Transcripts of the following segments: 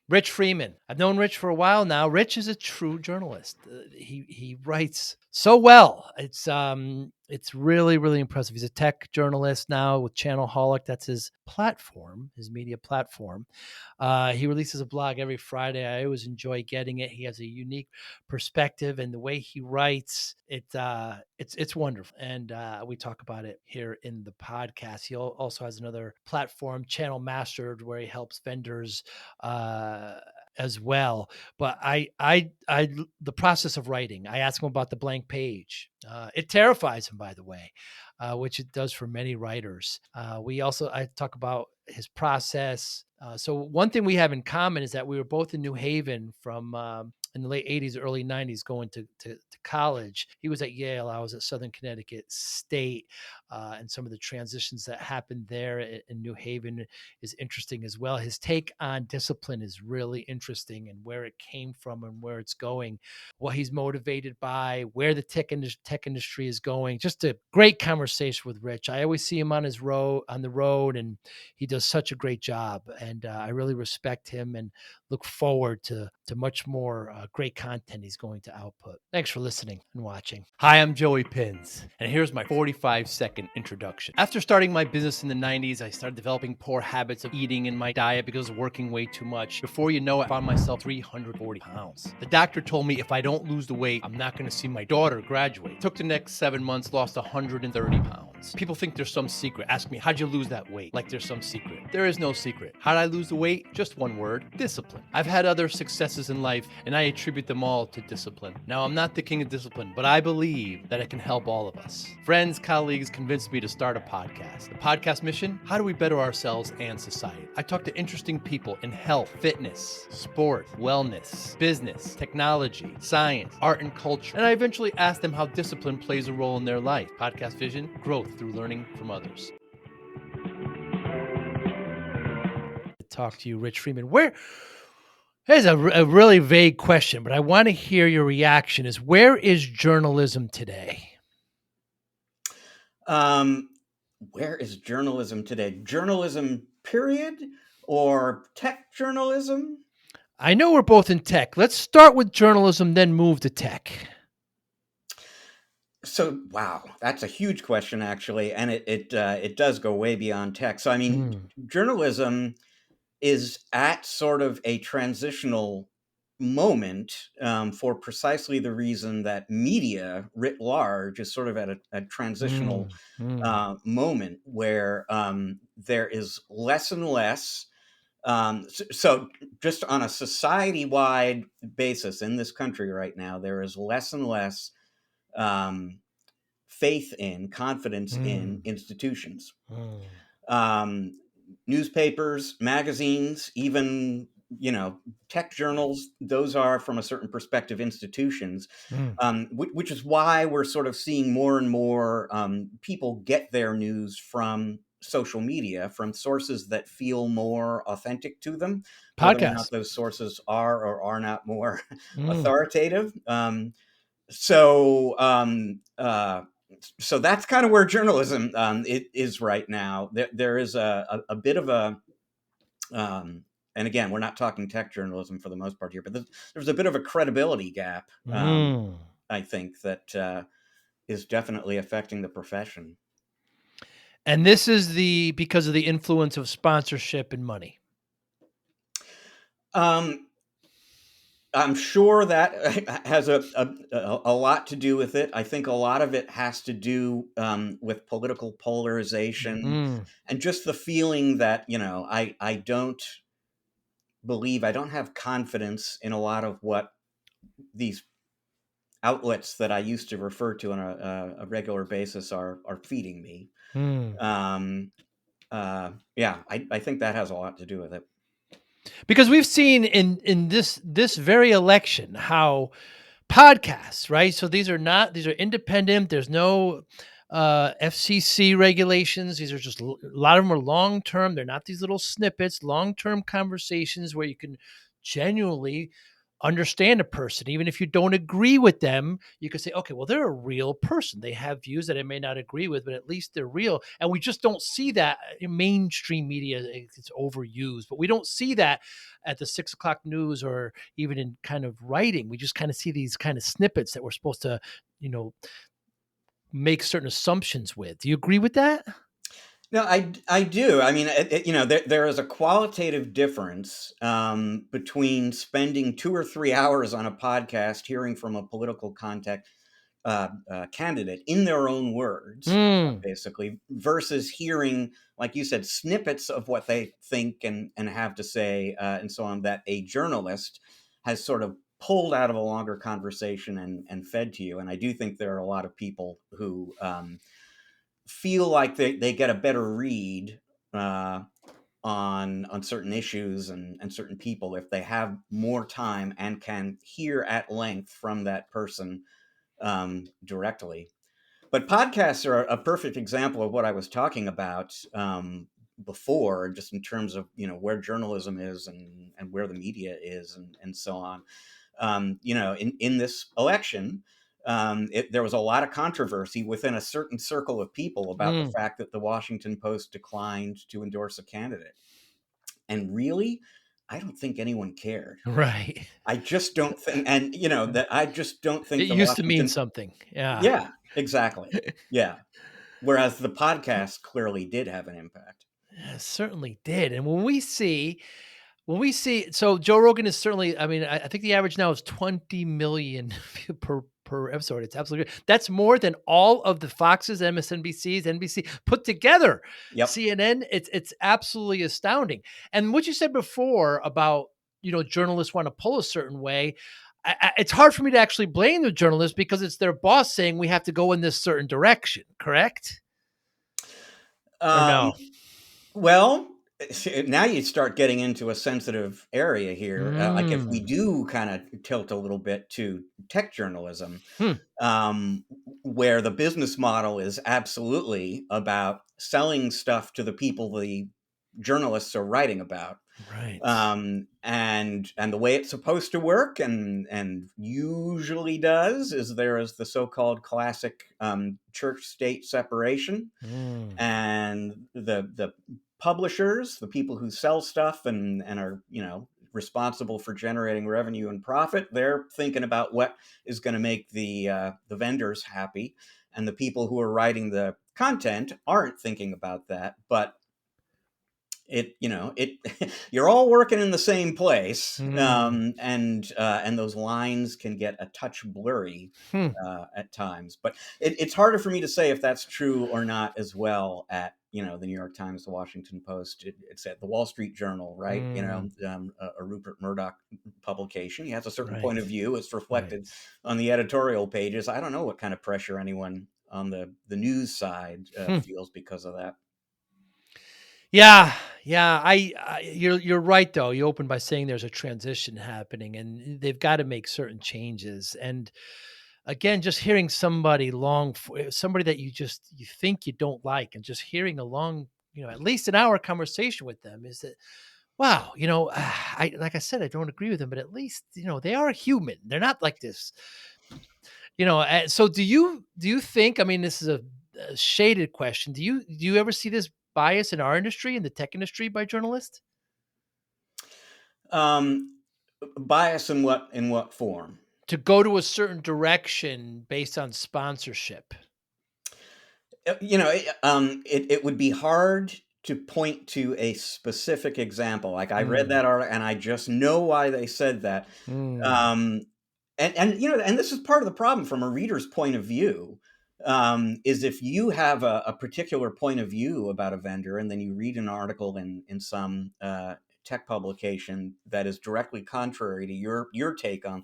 Rich Freeman. I've known Rich for a while now. Rich is a true journalist. He writes so well. It's really, really impressive. He's a tech journalist now with Channelholic. That's his platform, his media platform. He releases a blog every Friday. I always enjoy getting it. He has a unique perspective, and the way he writes, it's wonderful. And we talk about it here in the podcast. He also has another platform, ChannelMastered, where he helps vendors as well. But the process of writing, I ask him about the blank page. It terrifies him, by the way, which it does for many writers. I talk about his process. So one thing we have in common is that we were both in New Haven from in the late 80s, early 90s, going to college. He was at Yale. I was at Southern Connecticut State. And some of the transitions that happened there in New Haven is interesting as well. His take on discipline is really interesting, and where it came from and where it's going, what he's motivated by, where the tech industry is going. Just a great conversation with Rich. I always see him on the road, and he does such a great job. And I really respect him and look forward to much more great content he's going to output. Thanks for listening and watching. Hi, I'm Joey Pinz, and here's my 45-second introduction. After starting my business in the 90s, I started developing poor habits of eating in my diet because of working way too much. Before you know it, I found myself 340 pounds. The doctor told me if I don't lose the weight, I'm not going to see my daughter graduate. Took the next 7 months, lost 130 pounds. People think there's some secret. Ask me, how'd you lose that weight? Like there's some secret. There is no secret. How did I lose the weight? Just one word: discipline. I've had other successes in life, and I attribute them all to discipline. Now, I'm not the king of discipline, but I believe that it can help all of us. Friends, colleagues convinced me to start a podcast. The podcast mission: how do we better ourselves and society? I talk to interesting people in health, fitness, sport, wellness, business, technology, science, art, and culture. And I eventually ask them how discipline plays a role in their life. Podcast vision: growth through learning from others. Talk to you, Rich Freeman. Here's a really vague question, but I want to hear your reaction. Where is journalism today? Where is journalism today? Journalism, period, or tech journalism? I know we're both in tech. Let's start with journalism, then move to tech. So, wow, that's a huge question, actually, and it does go way beyond tech. So, I mean, journalism is at sort of a transitional moment for precisely the reason that media writ large is sort of at a transitional moment where there is less and less. So just on a society-wide basis in this country right now, there is less and less faith in, confidence in institutions. Newspapers, magazines, even, tech journals, those are, from a certain perspective, institutions, which is why we're sort of seeing more and more people get their news from social media, from sources that feel more authentic to them. Whether or not those sources are or are not more authoritative. So that's kind of where journalism it is right now. There is a bit of a, and again, we're not talking tech journalism for the most part here, but there's a bit of a credibility gap, I think, that is definitely affecting the profession. And this is because of the influence of sponsorship and money. I'm sure that has a lot to do with it. I think a lot of it has to do with political polarization and just the feeling that, I don't have confidence in a lot of what these outlets that I used to refer to on a regular basis are feeding me. I think that has a lot to do with it. Because we've seen in this very election how podcasts, right? So these are independent. There's no FCC regulations. These are just a lot of them are long term. They're not these little snippets, long term conversations where you can genuinely understand a person. Even if you don't agree with them, you can say, okay, well, they're a real person. They have views that I may not agree with, but at least they're real. And we just don't see that in mainstream media. It's overused, but we don't see that at the 6 o'clock news or even in kind of writing. We just kind of see these kind of snippets that we're supposed to, you know, make certain assumptions with. Do you agree with that? No, I do. I mean, there is a qualitative difference between spending 2 or 3 hours on a podcast hearing from a political candidate in their own words, Mm, basically, versus hearing, like you said, snippets of what they think and have to say, and so on, that a journalist has sort of pulled out of a longer conversation and fed to you. And I do think there are a lot of people who feel like they get a better read uh, on certain issues and certain people if they have more time and can hear at length from that person directly. But podcasts are a perfect example of what I was talking about before, just in terms of where journalism is and where the media is and so on. In this election, there was a lot of controversy within a certain circle of people about the mm, fact that the Washington Post declined to endorse a candidate. And really, I don't think anyone cared. right. I just don't think, and that I just don't It think the used to mean Washington. something. Yeah. Yeah, exactly. Yeah. Whereas the podcast clearly did have an impact. Yeah, it certainly did. And so Joe Rogan is certainly, I mean, I think the average now is 20 million per episode. It's absolutely, that's more than all of the Foxes, MSNBCs, NBC put together. Yep. CNN, it's absolutely astounding. And what you said before about, journalists want to pull a certain way. It's hard for me to actually blame the journalists because it's their boss saying we have to go in this certain direction, correct? Or Um, no? well, now you start getting into a sensitive area here. Like if we Mm. do kind of tilt a little bit to tech journalism, Hmm. um, where the business model is absolutely about selling stuff to the people the journalists are writing about. Right. And the way it's supposed to work and usually does is there is the so-called classic church state separation, Mm. and the publishers, the people who sell stuff and are responsible for generating revenue and profit, they're thinking about what is going to make the vendors happy, and the people who are writing the content aren't thinking about that. But it you're all working in the same place, Mm. and those lines can get a touch blurry Hmm. at times. But it's harder for me to say if that's true or not as well at the New York Times, the Washington Post. It's at the Wall Street Journal, right? Mm. A Rupert Murdoch publication. He has a certain point of Right. view. It's Right. reflected on the editorial pages. I don't know what kind of pressure anyone on the news side Hmm. feels because of that. Yeah. Yeah. You're right though. You opened by saying there's a transition happening and they've got to make certain changes. And again, just hearing somebody that you think you don't like, and just hearing a long, at least an hour conversation with them is that, wow, I like I said, I don't agree with them, but at least they are human. They're not like this. So do you think? I mean, this is a shaded question. Do you ever see this bias in our industry, in the tech industry, by journalists Um, Bias in what form? to go to a certain direction based on sponsorship? It would be hard to point to a specific example. Like I read Mm, that article and I just know why they said that. mm, Um, and this is part of the problem from a reader's point of view. Is if you have a particular point of view about a vendor, and then you read an article in some tech publication that is directly contrary to your take on,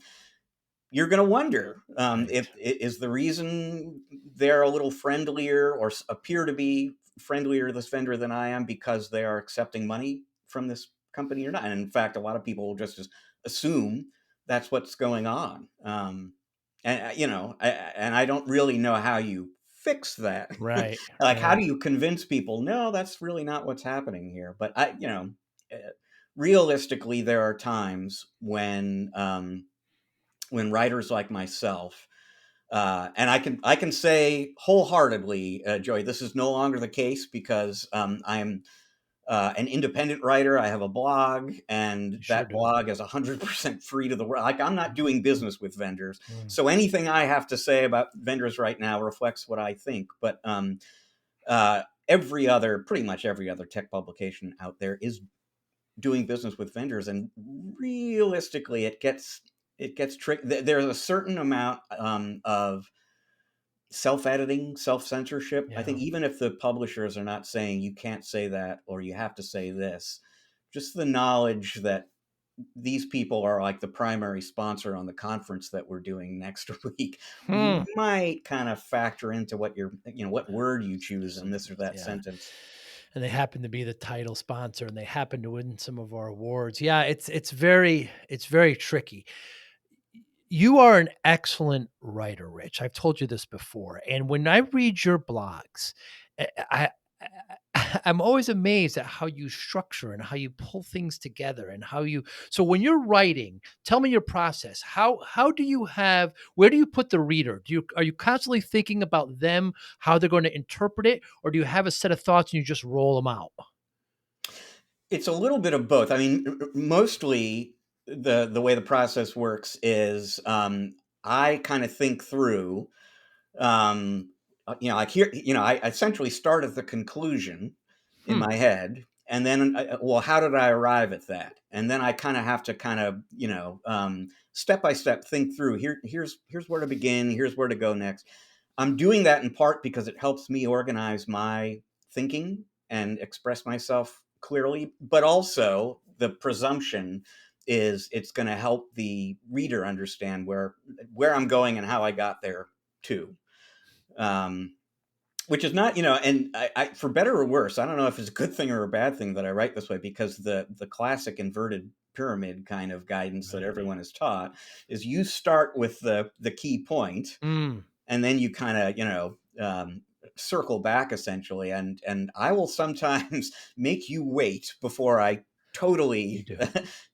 you're going to wonder, right. if is the reason they're a little friendlier or appear to be friendlier to this vendor than I am because they are accepting money from this company or not. And in fact, a lot of people will just assume that's what's going on. And I don't really know how you fix that. Right. Like, how Right. do you convince people? No, that's really not what's happening here. But uh, realistically, there are times when writers like myself, and I can say wholeheartedly, Joey, this is no longer the case because I'm an independent writer. I have a blog, and You sure that do. blog is 100% free to the world. Like, I'm not doing business with vendors, Mm. so anything I have to say about vendors right now reflects what I think. But pretty much every other tech publication out there is doing business with vendors, and realistically, it gets tricky. There's a certain amount of self-editing, self-censorship. I Yeah. think even if the publishers are not saying you can't say that or you have to say this, just the knowledge that these people are like the primary sponsor on the conference that we're doing next week Hmm. might kind of factor into what word you choose in this or that Yeah. sentence. And they happen to be the title sponsor, and they happen to win some of our awards. Yeah, it's very tricky. You are an excellent writer, Rich. I've told you this before. And when I read your blogs, I'm always amazed at how you structure and how you pull things together and how you so when you're writing, tell me your process. How do you have where do you put the reader? Are you constantly thinking about them, how they're going to interpret it, or do you have a set of thoughts and you just roll them out? It's a little bit of both. I mean, mostly the way the process works is I kind of think through. Like here, I essentially start at the conclusion in Hmm. my head, and then, well, how did I arrive at that? And then I kind of have to step by step think through. Here's where to begin. Here's where to go next. I'm doing that in part because it helps me organize my thinking and express myself clearly, but also the presumption is it's going to help the reader understand where I'm going and how I got there too. Um, which is not, and for better or worse, I don't know if it's a good thing or a bad thing that I write this way, because the classic inverted pyramid kind of guidance that Right. everyone is taught is you start with the key point, Mm, and then you kind of circle back essentially, and I will sometimes make you wait before I you totally do.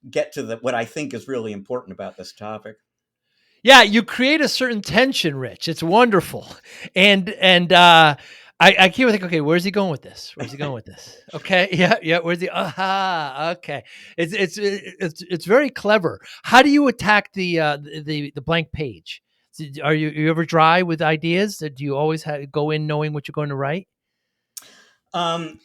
get to what I think is really important about this topic. Yeah, you create a certain tension, Rich. It's wonderful. And I keep thinking, okay, where's he going with this? Where's he going with this? Okay, yeah, yeah. Where's the aha? Okay, it's very clever. How do you attack the blank page? Are you ever dry with ideas? Do you always go in knowing what you're going to write? Um,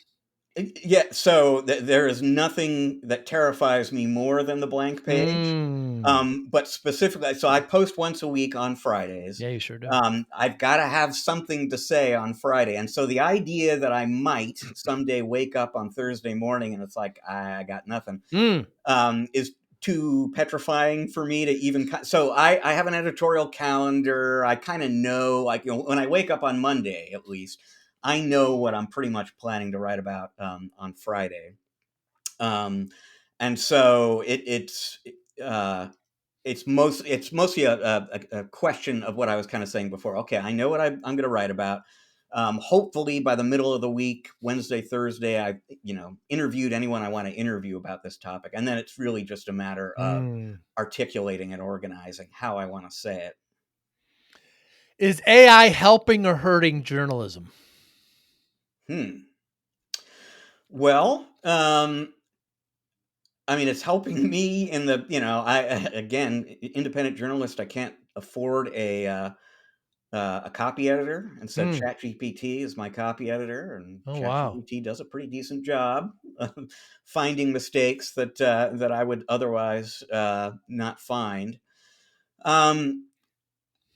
Yeah, so there is nothing that terrifies me more than the blank page. Mm. But specifically, so I post once a week on Fridays. Yeah, you sure do. I've got to have something to say on Friday, and so the idea that I might someday wake up on Thursday morning and it's like I got nothing, Mm. is too petrifying for me to even. So I have an editorial calendar. I kind of know, like, when I wake up on Monday, at least I know what I'm pretty much planning to write about on Friday. Um, and so uh, it's mostly a question of what I was kind of saying before. Okay, I know what I'm going to write about. Hopefully by the middle of the week, Wednesday, Thursday, I interviewed anyone I want to interview about this topic, and then it's really just a matter of Mm. articulating and organizing how I want to say it. Is AI helping or hurting journalism? Hmm. Well, I mean, it's helping me in the, I again, independent journalist. I can't afford a copy editor, and so Mm. ChatGPT is my copy editor, and Oh wow. ChatGPT does a pretty decent job of finding mistakes that I would otherwise not find. Um,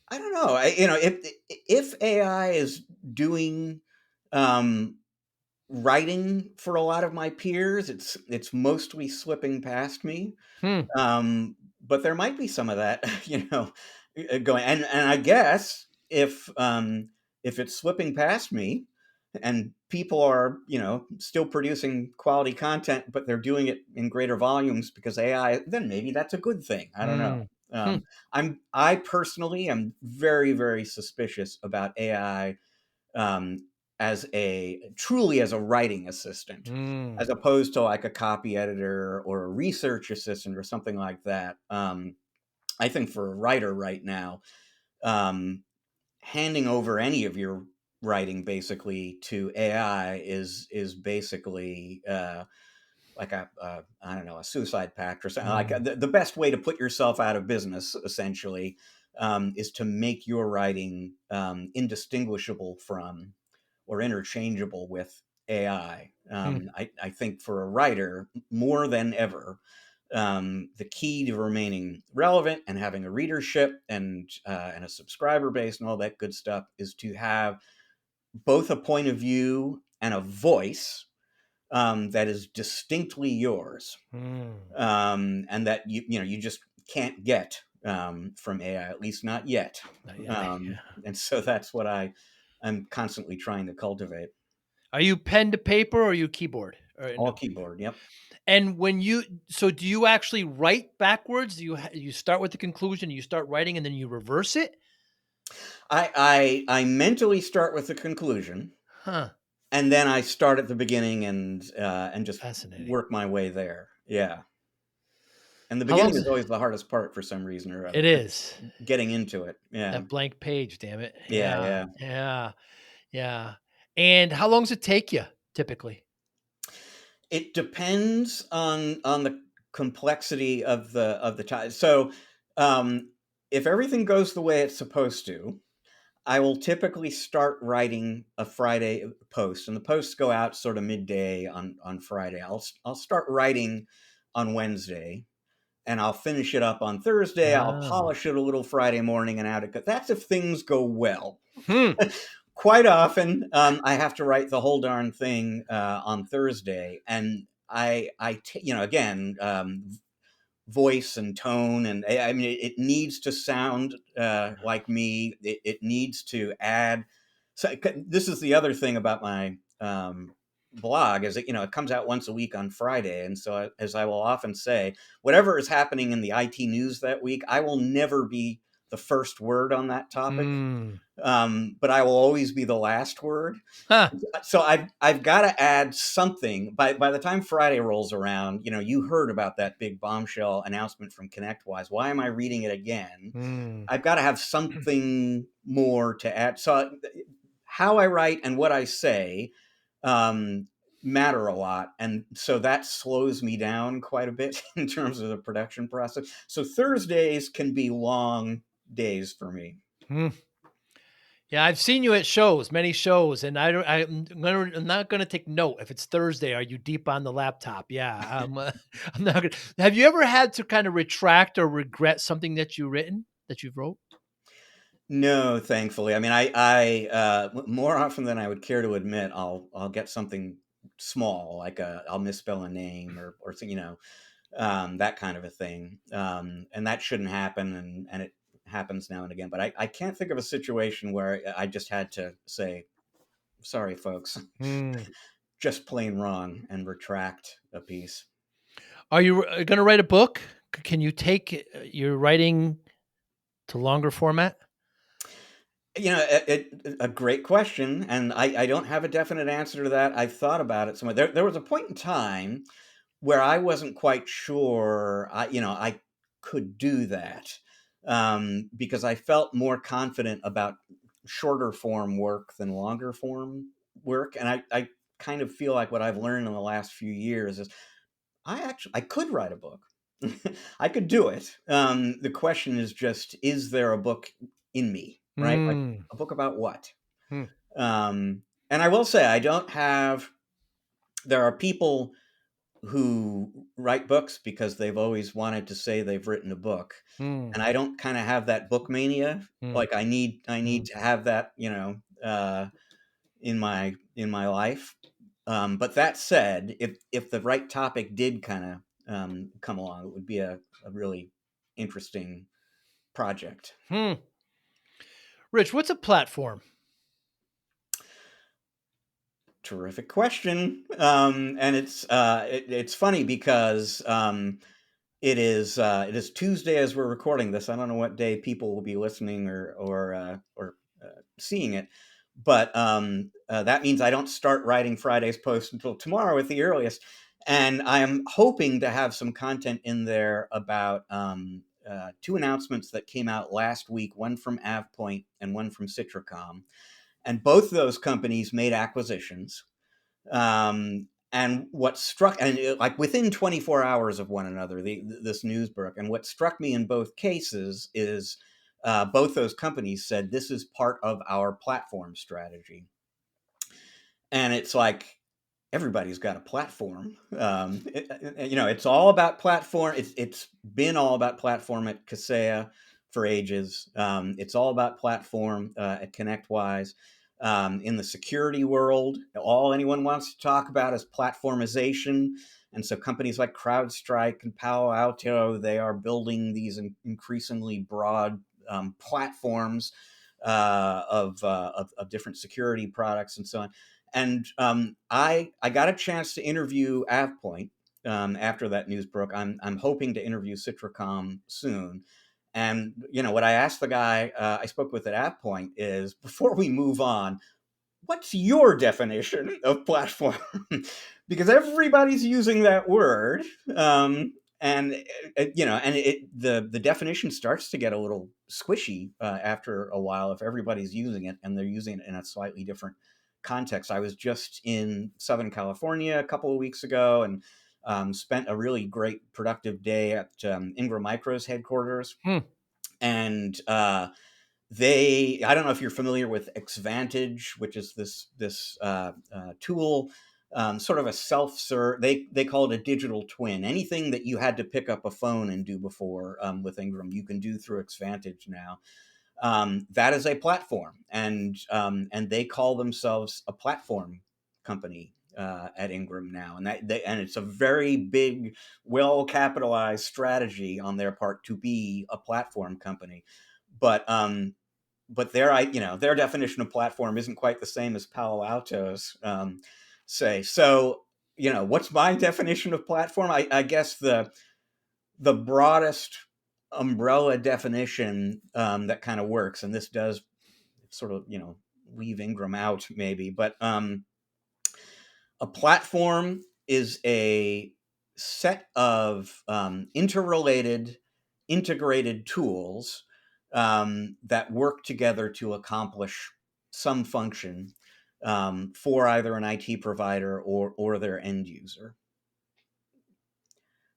I don't know. If AI is doing um, writing for a lot of my peers, it's mostly slipping past me. Hmm. But there might be some of that, going. And I guess if it's slipping past me, and people are, still producing quality content, but they're doing it in greater volumes because AI, then maybe that's a good thing. I don't know. Mm. Hmm. I personally am very, very suspicious about AI truly as a writing assistant, Mm. as opposed to like a copy editor or a research assistant or something like that. I think for a writer right now, handing over any of your writing basically to AI is basically like I don't know, a suicide pact or something. Like the best way to put yourself out of business essentially is to make your writing indistinguishable from or interchangeable with AI. I think for a writer more than ever, the key to remaining relevant and having a readership and a subscriber base and all that good stuff is to have both a point of view and a voice that is distinctly yours, and that you just can't get from AI, at least not yet. Not yet. Yeah. And so that's what I'm constantly trying to cultivate. Are you pen to paper or are you keyboard? All keyboard. Yep. And do you actually write backwards? Do you start with the conclusion, you start writing, and then you reverse it? I mentally start with the conclusion, Huh. and then I start at the beginning and just Fascinating. work my way there. Yeah. And the How beginning long's is always the hardest part for some reason or it other. is. Getting into it. Yeah. That blank page, damn it. Yeah. Yeah. Yeah. Yeah. Yeah. And how long does it take you typically? It depends on the complexity of the time. So, if everything goes the way it's supposed to, I will typically start writing a Friday post, and the posts go out sort of midday on Friday. I'll start writing on Wednesday, and I'll finish it up on Thursday. I'll Oh. polish it a little Friday morning, and out it goes. That's if things go well. Hmm. Quite often, I have to write the whole darn thing on Thursday, and again, voice and tone, and I mean, it needs to sound like me. It needs to add. So this is the other thing about my blog is that it comes out once a week on Friday, and so as I will often say, whatever is happening in the IT news that week, I will never be the first word on that topic, Hmm. but I will always be the last word. Huh. So I've got to add something by the time Friday rolls around. You heard about that big bombshell announcement from ConnectWise. Why am I reading it again? Hmm. I've got to have something more to add. So how I write and what I say matter a lot, and so that slows me down quite a bit in terms of the production process. So Thursdays can be long days for me. Hmm. Yeah, I've seen you at shows, many shows, and I don't. I'm not going to take note if it's Thursday. Are you deep on the laptop? Yeah, I'm not. Gonna, have you ever had to kind of retract or regret something that you've wrote? No, thankfully. I mean, more often than I would care to admit, I'll get something small, like I'll misspell a name or that kind of a thing, and that shouldn't happen, and it happens now and again. But I can't think of a situation where I just had to say, "Sorry, folks, Hmm. just plain wrong," and retract a piece. Are you going to write a book? Can you take your writing to longer format? A great question, and I don't have a definite answer to that. I've thought about it somewhere. There was a point in time where I wasn't quite sure I could do that, because I felt more confident about shorter form work than longer form work, and I kind of feel like what I've learned in the last few years is I could write a book. I could do it. The question is just, is there a book in me, right? Like Hmm. a book about what? Hmm. And I will say, I don't have. There are people who write books because they've always wanted to say they've written a book, Hmm. and I don't kind of have that book mania. Hmm. Like I need Hmm. to have that, in my life. But that said, if the right topic did kind of come along, it would be a really interesting project. Hmm. Rich, what's a platform? Terrific question, and it's funny because it is Tuesday as we're recording this. I don't know what day people will be listening or seeing it, but that means I don't start writing Friday's post until tomorrow at the earliest. And I am hoping to have some content in there about two announcements that came out last week, one from AvePoint and one from Citricom. And both those companies made acquisitions. And what struck, and like within 24 hours of one another, this news broke. And what struck me in both cases is both those companies said this is part of our platform strategy. And it's like, everybody's got a platform. It's all about platform. It's been all about platform at Kaseya for ages. It's all about platform at ConnectWise. In the security world, all anyone wants to talk about is platformization. And so companies like CrowdStrike and Palo Alto, they are building these increasingly broad platforms of different security products and so on. And I got a chance to interview AvePoint after that news broke. I'm hoping to interview Citricom soon. And what I asked the guy I spoke with at AvePoint is, before we move on, what's your definition of platform? Because everybody's using that word. And the definition starts to get a little squishy after a while if everybody's using it and they're using it in a slightly different context. I was just in Southern California a couple of weeks ago and spent a really great productive day at Ingram Micro's headquarters. And I don't know if you're familiar with Xvantage, which is this tool, sort of a self-serve. They call it a digital twin. Anything that you had to pick up a phone and do before with Ingram, you can do through Xvantage now. That is a platform, and they call themselves a platform company at Ingram now, and it's a very big, well capitalized strategy on their part to be a platform company, but their definition of platform isn't quite the same as Palo Alto's say. So what's my definition of platform? I guess the broadest umbrella definition that kind of works, and this does sort of leave Ingram out maybe, but a platform is a set of interrelated, integrated tools that work together to accomplish some function for either an IT provider or their end user.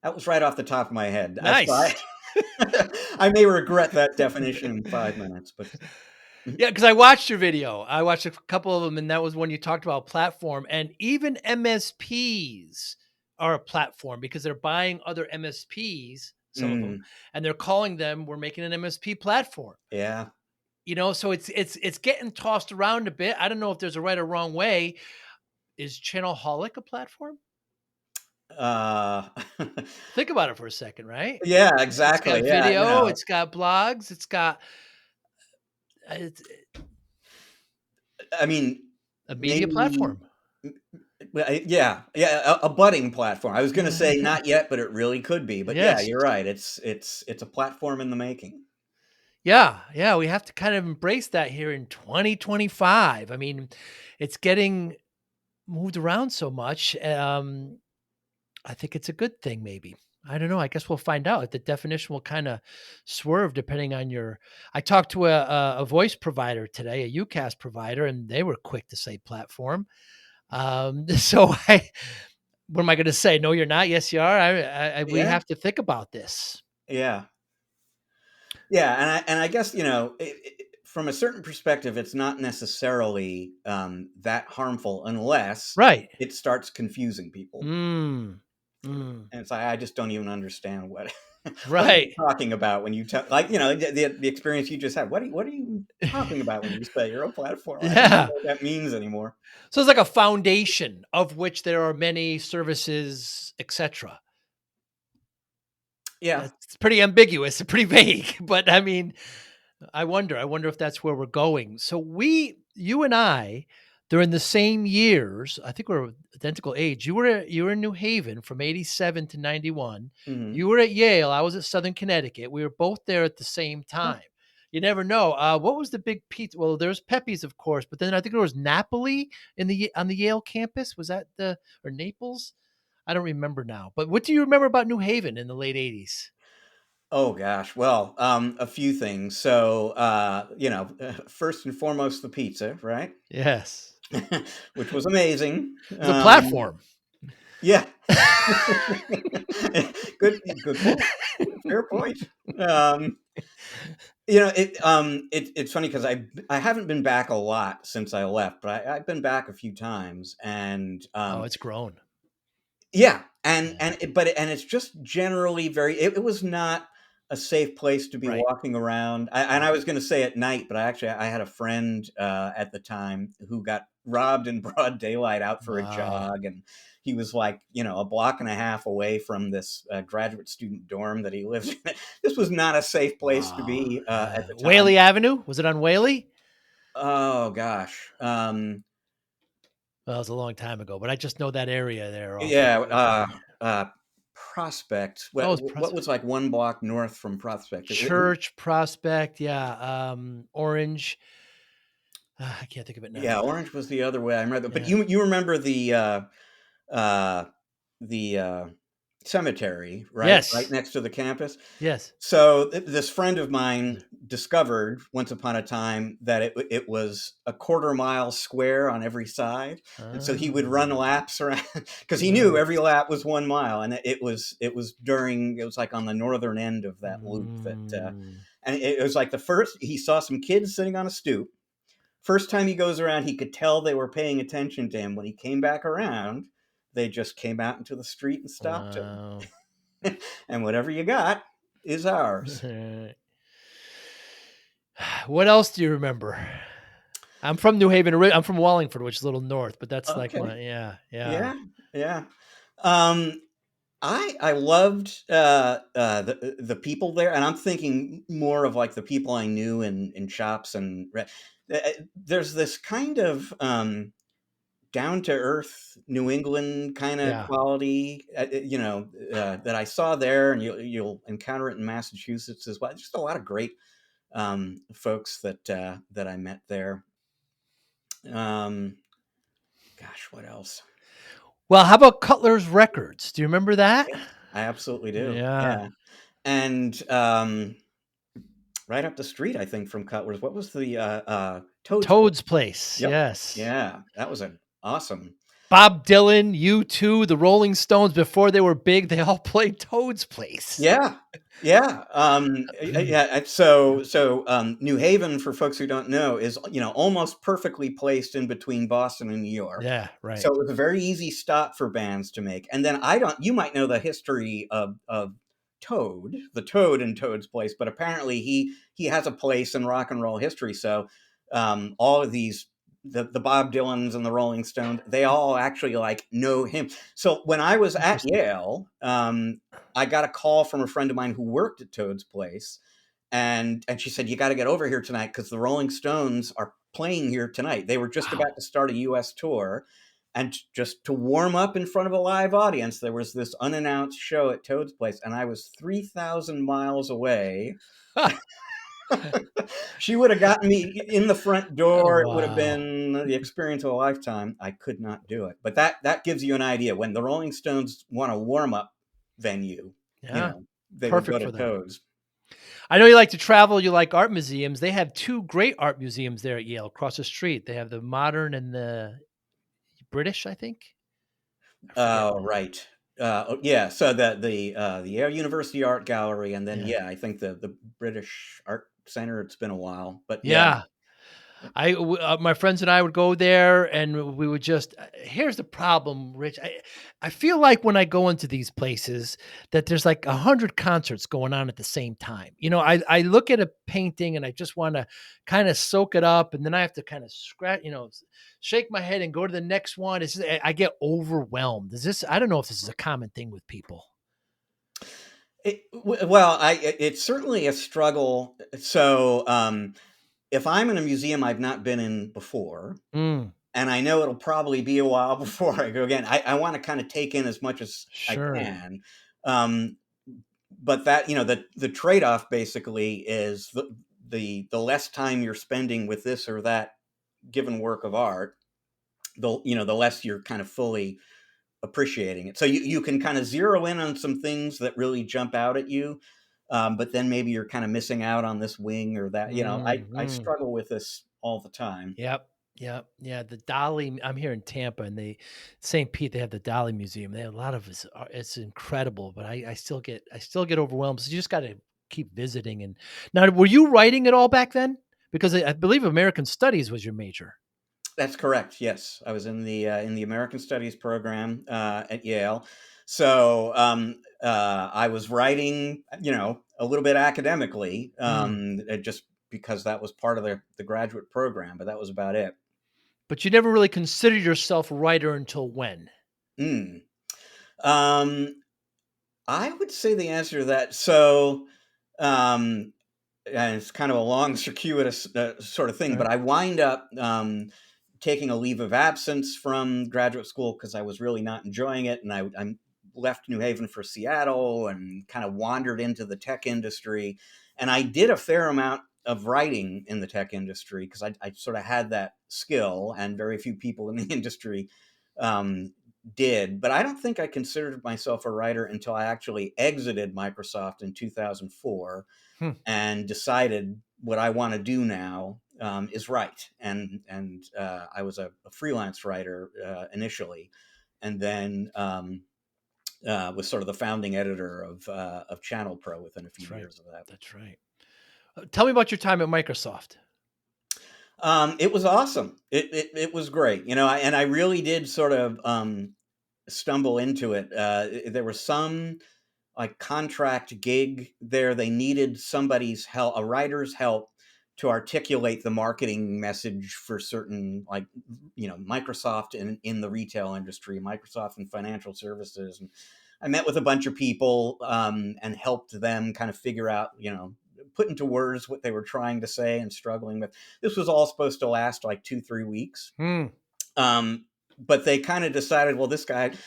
That was right off the top of my head. Nice. I may regret that definition in 5 minutes, but Yeah, because I watched your video. I watched a couple of them, and that was when you talked about platform. And even MSPs are a platform because they're buying other MSPs, some of them, and they're calling them, we're making an MSP platform. Yeah. So it's getting tossed around a bit. I don't know if there's a right or wrong way. Is Channelholic a platform? Think about it for a second, right? Yeah, It's exactly. got Yeah, video, it's got blogs, it's got I mean, a media maybe, platform. yeah, a budding platform. I was going to say Mhm. not yet, but it really could be. But yeah, Yes. you're right. It's a platform in the making. Yeah, we have to kind of embrace that here in 2025. I mean, it's getting moved around so much. I think it's a good thing, maybe. I don't know. I guess we'll find out. The definition will kind of swerve depending on your. I talked to a voice provider today, a UCAS provider, and they were quick to say platform. So what am I going to say? No, you're not. Yes, you are. We Yeah, have to think about this. yeah, yeah. And I guess from a certain perspective, it's not necessarily that harmful unless Right. it starts confusing people. Mm. Mm. And it's like, I just don't even understand what what are you Right. talking about when you tell, like, the experience you just had. What are you talking about when you say you're a platform? I don't even Yeah. know what that means anymore. So it's like a foundation of which there are many services, etc. Yeah. It's pretty ambiguous, pretty vague, but I mean, I wonder if that's where we're going. So you and I, during the same years, I think we're identical age. You were in New Haven from 87 to 91. Hmm. You were at Yale. I was at Southern Connecticut. We were both there at the same Oh, time. You never know. What was the big pizza? Well, there's Pepe's, of course, but then I think there was Napoli on the Yale campus. Was that or Naples? I don't remember now. But what do you remember about New Haven in the late '80s? Oh gosh. Well, a few things. So, first and foremost, the pizza, right? Yes, Which was amazing. the platform. Yeah. Good point. Fair point. Um, it's funny because I haven't been back a lot since I left, but I've been back a few times, and Oh, it's grown. yeah, Yeah. and it's just generally very. It was not a safe place to be Right. walking around. And I was going to say at night, but I had a friend at the time who got robbed in broad daylight out for a Wow. jog, and he was like, a block and a half away from this graduate student dorm that he lived in. This was not a safe place to Wow. be at the time. Whaley Avenue? Was it on Whaley? Oh gosh. Well, it was a long time ago, but I just know that area there off of Yeah, Whaley. Prospect. Oh, What it's what was like 1 block north from Prospect? Church, Prospect, yeah, Orange. I can't think of it Yeah, now. Orange was the other way. I remember, but Yeah. you remember uh, the cemetery, right? Right Yes. next to the campus. Yes. So this friend of mine discovered once upon a time that it was a quarter-mile square on every side, and so he would run Oh, laps around because he knew every nice. lap was 1 mile, and it was like on the northern end of that loop that, Mm. and it was like the first he saw some kids sitting on a stoop. First time he goes around, he could tell they were paying attention to him. When he came back around, they just came out into the street and stopped him. Wow. And whatever you got is ours. What else do you remember? I'm from New Haven. I'm from Wallingford, which is a little north, but that's like Okay. my yeah, yeah, Yeah. Yeah. Um, I loved the people there, and I'm thinking more of like the people I knew in shops there's this kind of down to earth New England kind of yeah. quality, that I saw there, and you'll encounter it in Massachusetts as well. Just a lot of great folks that I met there. Um, Gosh, what else? Well, how about Cutler's Records? Do you remember that? Yeah, I absolutely do. Yeah. Yeah, and right up the street, I think from Cutler's. What was the Toad's Place? Toad's Place. Yep. Yes. Yeah, that was an awesome. Bob Dylan, U2, the Rolling Stones, before they were big, they all played Toad's Place. Yeah, yeah, yeah. New Haven, for folks who don't know, is almost perfectly placed in between Boston and New York. Yeah, right. So it was a very easy stop for bands to make. And then you might know the history of Toad, the Toad in Toad's Place, but apparently he has a place in rock and roll history. So all of these the Bob Dylans and the Rolling Stones, they all actually like know him. So when I was at Interesting. Yale, I got a call from a friend of mine who worked at Toad's Place, and she said, "You got to get over here tonight because the Rolling Stones are playing here tonight." They were just Wow. about to start a U.S. tour, and just to warm up in front of a live audience, there was this unannounced show at Toad's Place, and I was 3,000 miles away. She would have gotten me in the front Oh, door. It would have wow. been the experience of a lifetime. I could not do it. But that gives you an idea. When the Rolling Stones want a warm up venue, Yeah. they would go Perfect to for them. Toads. I know you like to travel, you like art museums. They have two great art museums there at Yale across the street. They have the modern and the British, I think. I forget Oh, now. right. Yeah. So the Yale University Art Gallery, and then Yeah. yeah, I think the British Art Center. It's been a while, but yeah. Yeah. My friends and I would go there, and we would just. Here's the problem, Rich. I feel like when I go into these places that there's like 100 concerts going on at the same time. I look at a painting and I just want to kind of soak it up, and then I have to kind of scratch, shake my head and go to the next one. I get overwhelmed. Is this? I don't know if this is a common thing with people. It's certainly a struggle. So if I'm in a museum I've not been in before, Mm, and I know it'll probably be a while before I go again, I want to kind of take in as much as I sure. can. Um, but that the trade off basically is the less time you're spending with this or that given work of art, the less you're kind of fully appreciating it. So you can kind of zero in on some things that really jump out at you, but then maybe you're kind of missing out on this wing or that. I struggle with this all the time. Yep. Yep. Yeah. The Dolly. I'm here in Tampa, and St. Pete. They have the Dolly Museum. They have a lot of it's incredible, but I still get overwhelmed. So you just got to keep visiting. And now, were you writing at all back then? Because I believe American Studies was your major. That's correct. Yes, I was in the American Studies program at Yale, so I was writing, a little bit academically, just because that was part of the graduate program, but that was about it. But you never really considered yourself a writer until when? Mm. Um, I would say the answer to that. So, um, and it's kind of a long, circuitous sort of thing, Right. but I wind up taking a leave of absence from graduate school because I was really not enjoying it, and I left New Haven for Seattle and kind of wandered into the tech industry, and I did a fair amount of writing in the tech industry because I sort of had that skill, and very few people in the industry um, did. But I don't think I considered myself a writer until I actually exited Microsoft in 2004 Hmm. and decided what I want to do now is write. And I was a freelance writer initially, and then was sort of the founding editor of Channel Pro within a few That's right. years of that. That's right. Tell me about your time at Microsoft. It was awesome. It was great, and I really did sort of stumble into it. There was some like contract gig there. They needed somebody's help, a writer's help, to articulate the marketing message for certain, like, Microsoft in the retail industry, Microsoft in financial services. And I met with a bunch of people and helped them kind of figure out, put into words what they were trying to say and struggling with. This was all supposed to last like 2-3 weeks. Hmm. Um, but they kind of decided, well, this guy's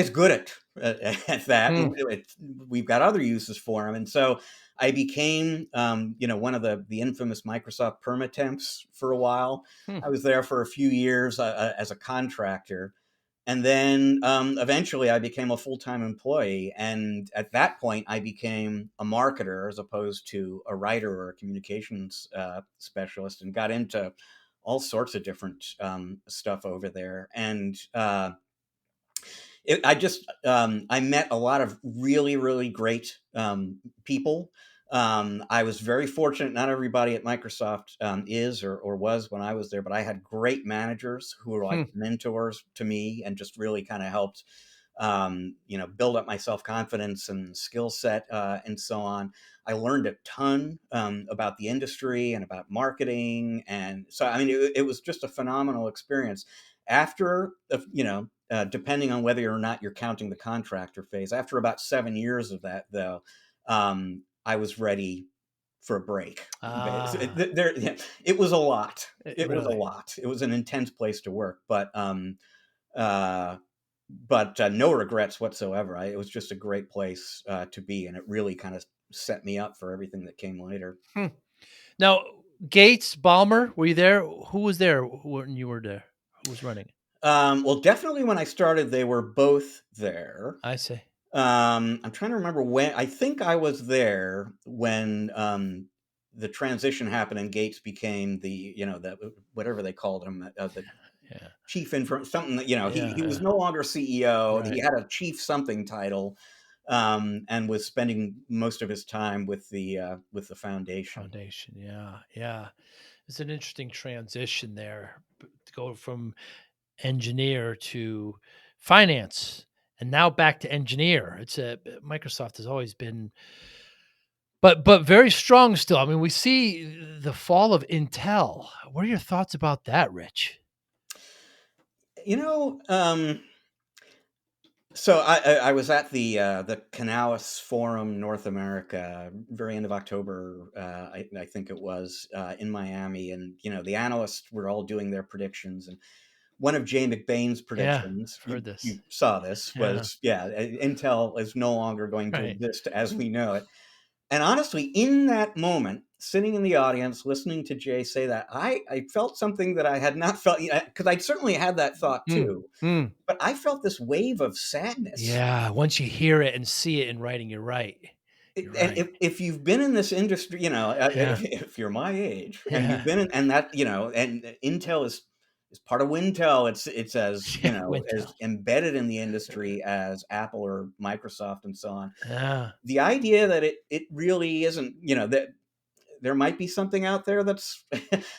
good at that, Hmm. and we've got other uses for him. And so I became, one of the infamous Microsoft permatemps for a while. Hmm. I was there for a few years as a contractor, and then eventually I became a full-time employee. And at that point, I became a marketer as opposed to a writer or a communications specialist, and got into all sorts of different stuff over there. And I met a lot of really, really great people. I was very fortunate. Not everybody at Microsoft is or was when I was there, but I had great managers who were like Hmm. mentors to me and just really kind of helped, build up my self-confidence and skill set and so on. I learned a ton about the industry and about marketing. And so, I mean, it was just a phenomenal experience. After, depending on whether or not you're counting the contractor phase, after about 7 years of that, though, I was ready for a break. Ah, It was a lot. It was a really? lot. It was an intense place to work, uh, but no regrets whatsoever. It was just a great place to be, and it really kind of set me up for everything that came later. Hmm. Now, Gates, Balmer, were you there? Who was there when you were there? Who was running? Well, definitely when I started, they were both there. I see. I'm trying to remember when. I think I was there when the transition happened and Gates became the whatever they called him, the Yeah. chief info something that, he was Yeah. no longer CEO. He Right. had a chief something title, and was spending most of his time with the foundation. Foundation. Yeah. Yeah. It's an interesting transition there to go from engineer to finance and now back to engineer. Microsoft has always been, but very strong still. I mean, we see the fall of Intel. What are your thoughts about that, Rich? You know, So I was at the Canales Forum North America, very end of October, I think it was, in Miami, and the analysts were all doing their predictions, and one of Jay McBain's Yeah, predictions, I've you heard this. you saw this, Yeah. was, Intel is no longer going to Right. exist as we know it. And honestly, in that moment, sitting in the audience, listening to Jay say that, I felt something that I had not felt, because I'd certainly had that thought too, but I felt this wave of sadness. Yeah, once you hear it and see it in writing, you're right. You're And right. if you've been in this industry, Yeah. if you're my age and you've Yeah. been in, and that, and Intel is part of Wintel, it's as, Yeah, as Wintel. embedded in the industry as Apple or Microsoft and so on. Yeah. The idea that it really isn't, that there might be something out there that's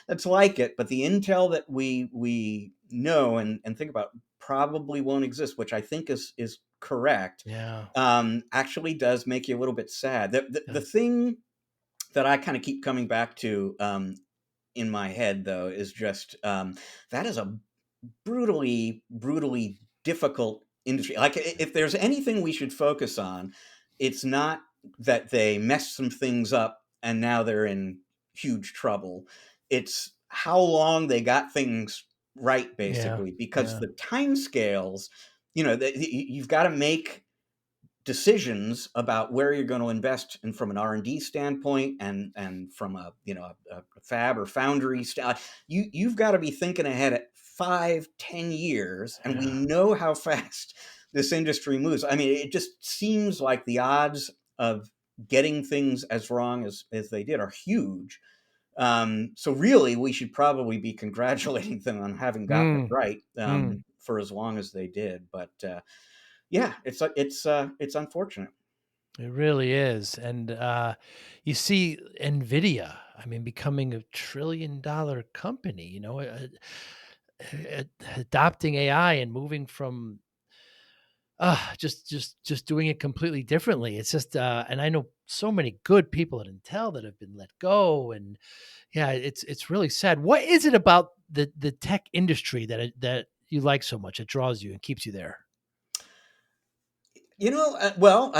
that's like it, but the Intel that we know and think about probably won't exist, which I think is correct. Yeah. Actually does make you a little bit sad. The Yes. thing that I kind of keep coming back to, in my head, though, is just, that is a brutally difficult industry. Like, if there's anything we should focus on, it's not that they messed some things up and now they're in huge trouble. It's how long they got things right, Yeah. basically, because Yeah. the time scales, you've got to make decisions about where you're going to invest, and from an R&D standpoint, and from a fab or foundry you've got to be thinking ahead at 5-10 years, and we Yeah. know how fast this industry moves. I mean, it just seems like the odds of getting things as wrong as they did are huge. So really, we should probably be congratulating them on having gotten it Mm. right, Mm. for as long as they did. But yeah, it's unfortunate. It really is. And you see Nvidia, I mean, becoming $1 trillion company, adopting AI and moving from just doing it completely differently. It's just and I know so many good people at Intel that have been let go, and yeah, it's really sad. What is it about the tech industry that you like so much? It draws you and keeps you there. Well,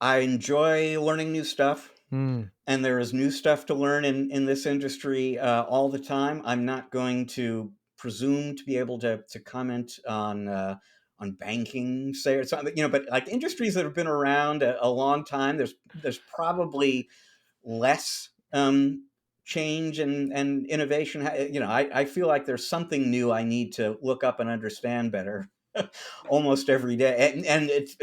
I enjoy learning new stuff, Mm, and there is new stuff to learn in this industry, all the time. I'm not going to presume to be able to comment on banking, say, or something, but like industries that have been around a long time, there's probably less change and innovation. I feel like there's something new I need to look up and understand better almost every day. And it's,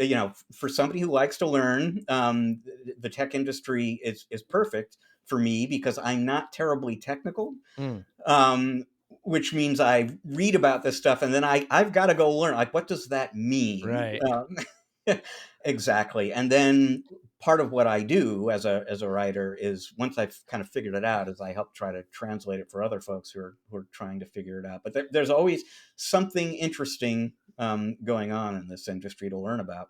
for somebody who likes to learn, the tech industry is perfect for me because I'm not terribly technical. mm, um, which means I read about this stuff and then I've got to go learn, like, what does that mean? right. Exactly. And then part of what I do as a writer is, once I've kind of figured it out, is I help try to translate it for other folks who are trying to figure it out. But there's always something interesting, going on in this industry to learn about.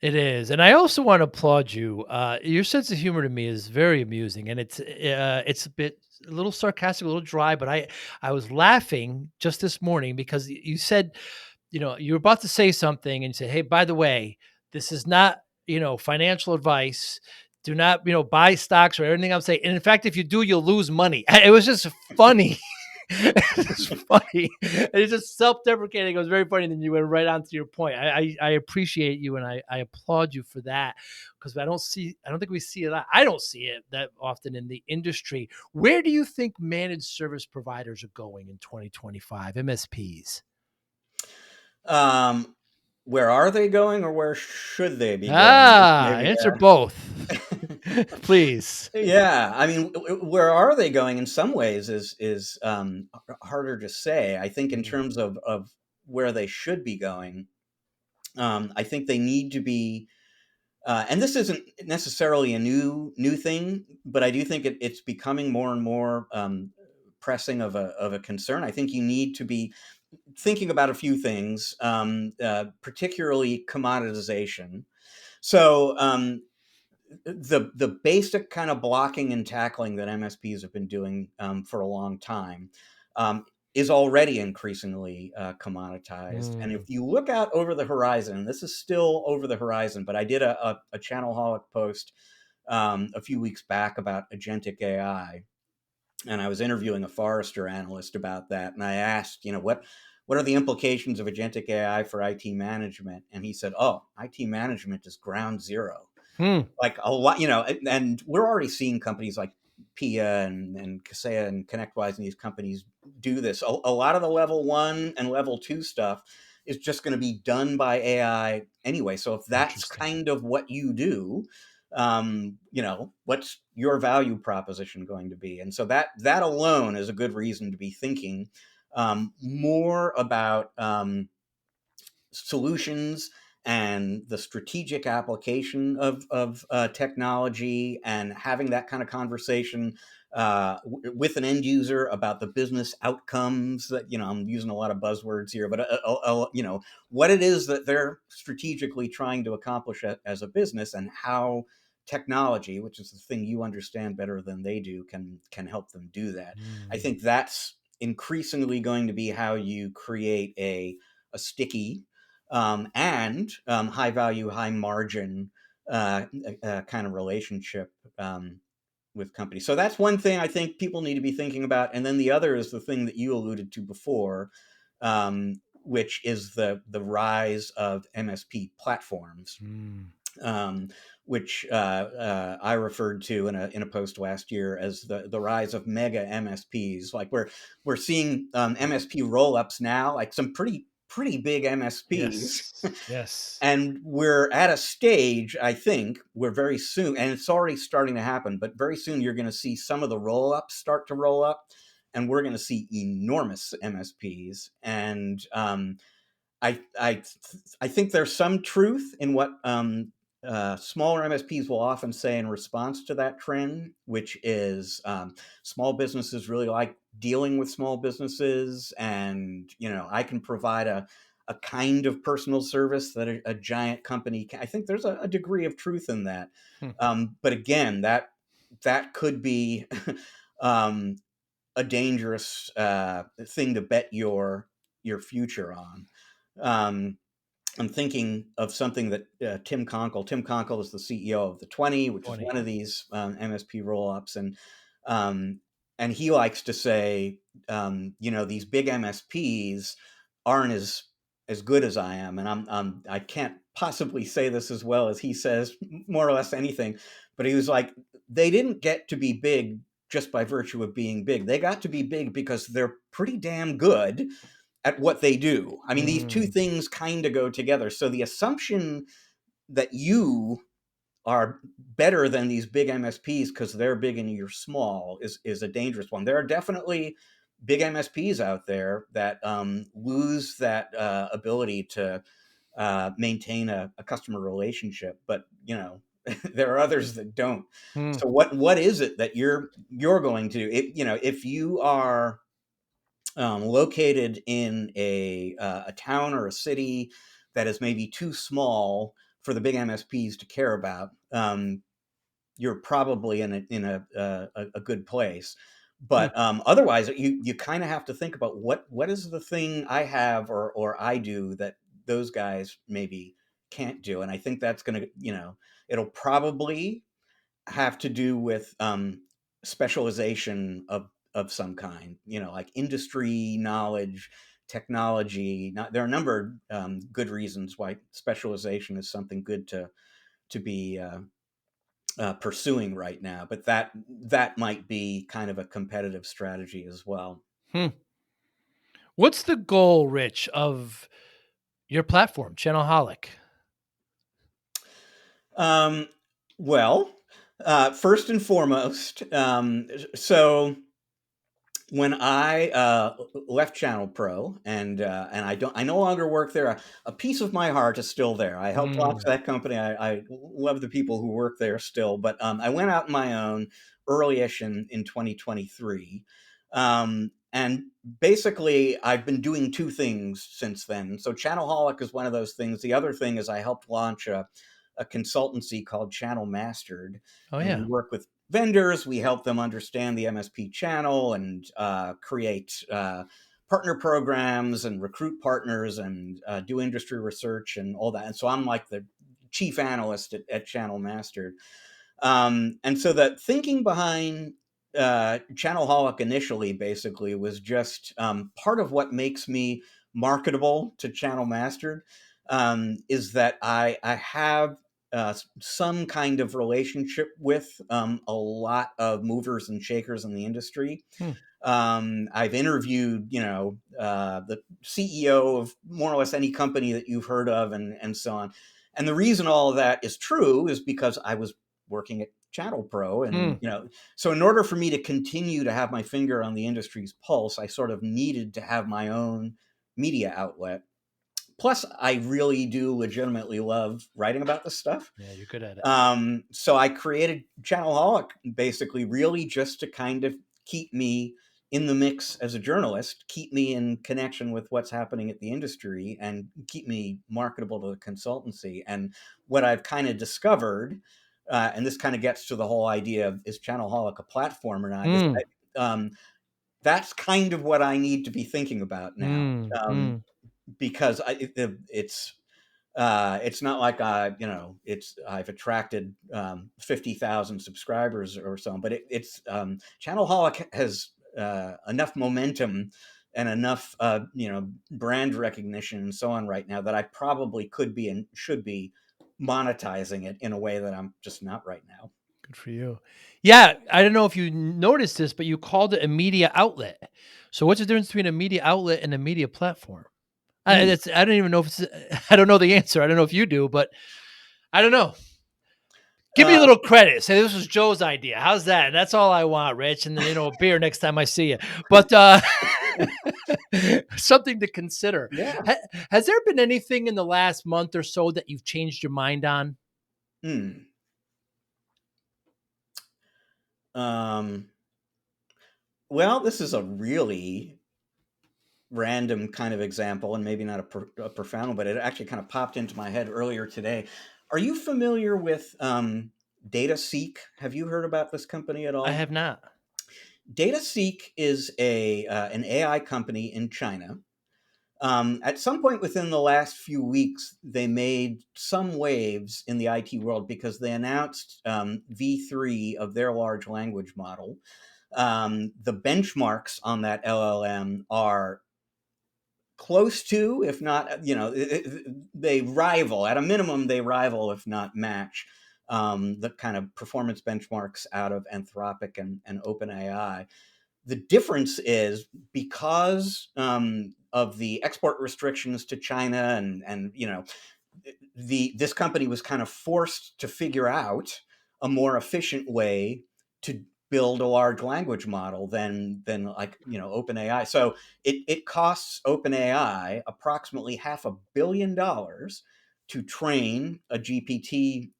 It is, and I also want to applaud you. Your sense of humor to me is very amusing, and it's a little sarcastic, a little dry. But I was laughing just this morning because you said, you were about to say something, and you said, "Hey, by the way, this is not financial advice. Do not buy stocks or anything I'm saying. And in fact, if you do, you'll lose money." It was just funny. It's funny. It's just self-deprecating. It was very funny. And then you went right on to your point. I appreciate you and I applaud you for that because I don't think we see it. I don't see it that often in the industry. Where do you think managed service providers are going in 2025? MSPs. Um, where are they going, or where should they be going? Maybe. Answer both, please. Yeah, I mean, where are they going? In some ways, is harder to say. I think in Mm, terms of where they should be going, I think they need to be. And this isn't necessarily a new thing, but I do think it's becoming more and more, pressing of a concern. I think you need to be thinking about a few things, particularly commoditization. So, the basic kind of blocking and tackling that MSPs have been doing, for a long time, um, is already increasingly, commoditized. And if mm, you look out over the horizon, and this is still over the horizon, but I did a Channelholic post, a few weeks back about agentic AI, and I was interviewing a Forrester analyst about that, and I asked, what are the implications of agentic AI for IT management? And he said, "Oh, IT management is ground zero." Like a lot, and we're already seeing companies like Pia and Kaseya and ConnectWise and these companies do this. A lot of the level 1 and level 2 stuff is just going to be done by AI anyway. So if that's kind of what you do, what's your value proposition going to be? And so that alone is a good reason to be thinking more about solutions and the strategic application of technology, and having that kind of conversation with an end user about the business outcomes. That, I'm using a lot of buzzwords here, but what it is that they're strategically trying to accomplish as a business, and how technology, which is the thing you understand better than they do, can help them do that. I think that's increasingly going to be how you create a sticky and high value, high margin kind of relationship with companies. So that's one thing I think people need to be thinking about. And then the other is the thing that you alluded to before, which is the rise of MSP platforms. Which I referred to in a post last year as the rise of mega MSPs. Like we're seeing MSP roll-ups now, like some pretty big MSPs. Yes. And we're at a stage, I think, where very soon, and it's already starting to happen, but very soon you're going to see some of the roll-ups start to roll up, and we're going to see enormous MSPs. And I think there's some truth in what smaller MSPs will often say in response to that trend, which is small businesses really like dealing with small businesses, and I can provide a kind of personal service that a giant company can. I think there's a degree of truth in that, but again, that could be a dangerous thing to bet your future on. I'm thinking of something that Tim Conkle is the CEO of the 20, which is one of these MSP roll-ups, and he likes to say, these big MSPs aren't as good as I am, and I can't possibly say this as well as he says more or less anything, but he was like, they didn't get to be big just by virtue of being big. They got to be big because they're pretty damn good at what they do. I mean, these two things kind of go together. So the assumption that you are better than these big MSPs because they're big and you're small is a dangerous one. There are definitely big MSPs out there that lose that ability to maintain a customer relationship, but there are others that don't. So what is it that you're going to, if you are located in a town or a city that is maybe too small for the big MSPs to care about, you're probably in a good place. But otherwise, you kind of have to think about what is the thing I have or I do that those guys maybe can't do. And I think that's going to, it'll probably have to do with specialization of some kind, like industry knowledge, technology. There are a number of good reasons why specialization is something good to be pursuing right now, but that might be kind of a competitive strategy as well. What's the goal, Rich, of your platform, Channelholic? Well, first and foremost, so when I left Channel Pro and I no longer work there, a piece of my heart is still there. I helped launch that company. I love the people who work there still, but I went out on my own early-ish in 2023. And basically, I've been doing two things since then. So Channelholic is one of those things. The other thing is I helped launch a consultancy called ChannelMastered, and we work with vendors. We help them understand the MSP channel and create partner programs and recruit partners and do industry research and all that. And so I'm like the chief analyst at ChannelMastered. And so the thinking behind Channelholic initially basically was just part of what makes me marketable to ChannelMastered is that I have some kind of relationship with a lot of movers and shakers in the industry. I've interviewed, the CEO of more or less any company that you've heard of, and so on. And the reason all of that is true is because I was working at Channel Pro, and so in order for me to continue to have my finger on the industry's pulse, I sort of needed to have my own media outlet. Plus, I really do legitimately love writing about this stuff. Yeah, you're good at it. So I created Channelholic basically really just to kind of keep me in the mix as a journalist, keep me in connection with what's happening at the industry, and keep me marketable to the consultancy. And what I've kind of discovered, and this kind of gets to the whole idea of, is Channelholic a platform or not? That's kind of what I need to be thinking about now, because it's not like I've attracted 50,000 subscribers or so, but it's Channelholic has enough momentum and enough brand recognition and so on right now that I probably could be and should be monetizing it in a way that I'm just not right now. Good for you. Yeah, I don't know if you noticed this, but you called it a media outlet. So what's the difference between a media outlet and a media platform? I Hmm. I don't even know if it's I don't know the answer. I don't know if you do, but I don't know. Give me Uh, a little credit. Say this was Joe's idea. How's that? That's all I want, Rich. And then a beer next time I see you. But something to consider. yeah. Has there been anything in the last month or so that you've changed your mind on? Hmm. Um, well, this is a really random kind of example, and maybe not a profound one, but it actually kind of popped into my head earlier today. Are you familiar with DataSeek? Have you heard about this company at I all? have not. DataSeek is an AI company in China. At some point within the last few weeks, they made some waves in the IT world because they announced V3 of their large language model. The benchmarks on that LLM are close to, if not, they rival, at a minimum, they rival, if not match, the kind of performance benchmarks out of Anthropic and OpenAI. The difference is because of the export restrictions to China, and this company was kind of forced to figure out a more efficient way to build a large language model than like OpenAI. So it costs OpenAI approximately $500 million to train a GPT